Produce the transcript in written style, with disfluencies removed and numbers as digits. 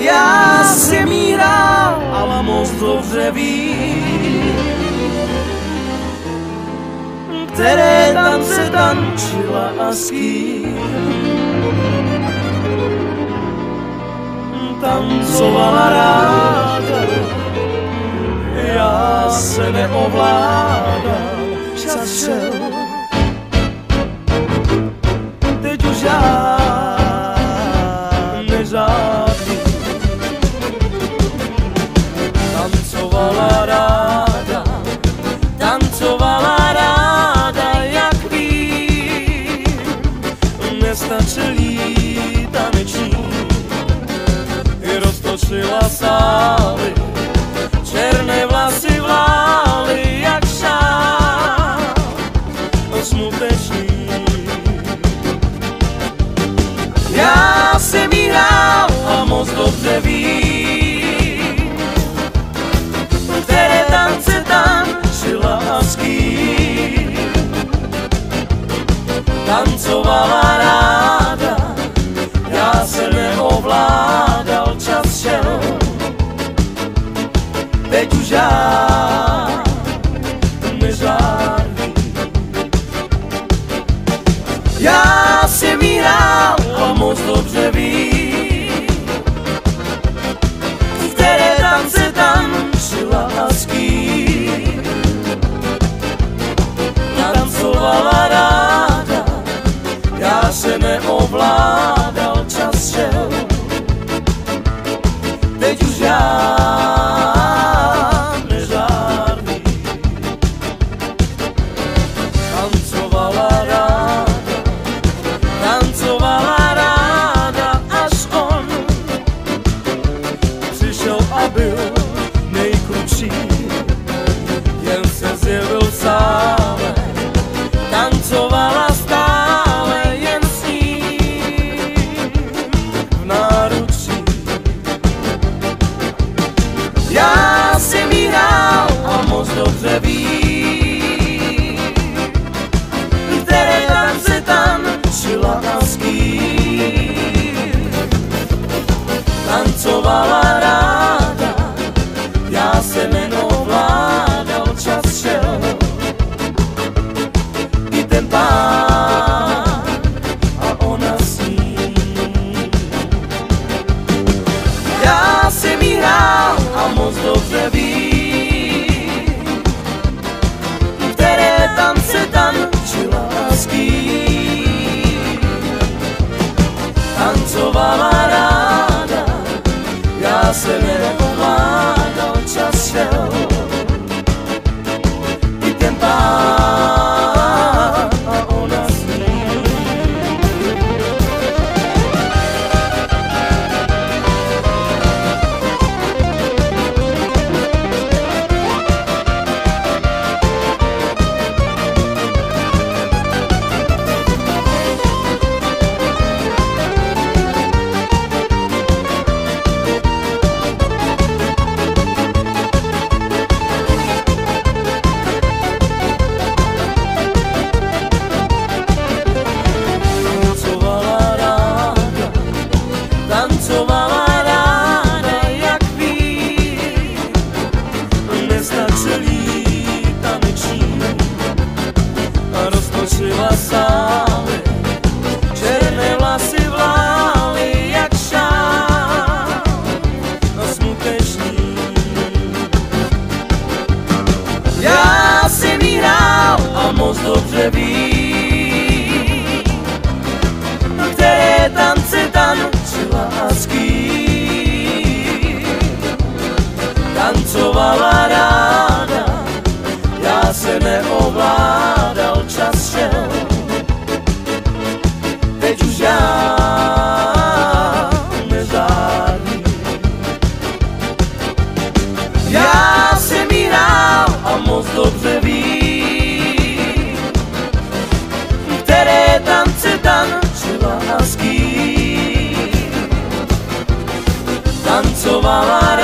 Já jsem jí hrál, ale moc dobře vím, které tance tančila a s kým. Tancovala ráda, já se neovládám, čas šel, teď už já nežádný. Tancovala ráda, jak vím, nestačil jí taneční, i roztočila sály, černé vlasy vlály, jak šál smutečný. Já jsem jí hrál a moc dobře vím, které tance tančila a s kým. Tancovala ráda, já se neovládal, čas šel, teď už já nežádný. Já jsem jí hrál a moc dobře vím, které tance tančila a s kým. Tancovala ráda, já se neovládal, čas šel, teď už já nežádný. Tancovala ráda, až on přišel a byl nejkrutší, jen se zjevil v sále, tancovala stále jen s ním v náručí. Já jsem jí hrál a moc dobře vím, které tance tančila a s kým. Tancovala ráda, já se neovládal, čas šel, i ten pán a ona s ním. Já jsem jí hrál a moc dobře vím, které tance tančila a s kým. Tancovala ráda, já se neovládal, čas šel, i ten pán a ona s ním. Tancovala ráda, jak vím, nestačil jí taneční, a roztočila sály, černé vlasy vlály, jak šál smutečný. Já jsem jí hrál a moc dobře vím, které tance tančila a s kým. Tancovala ráda, já se neovládal, čas šel, teď už já nežádný. Já jsem jí hrál a moc dobře vím, které tance tančila a s kým. Tancovala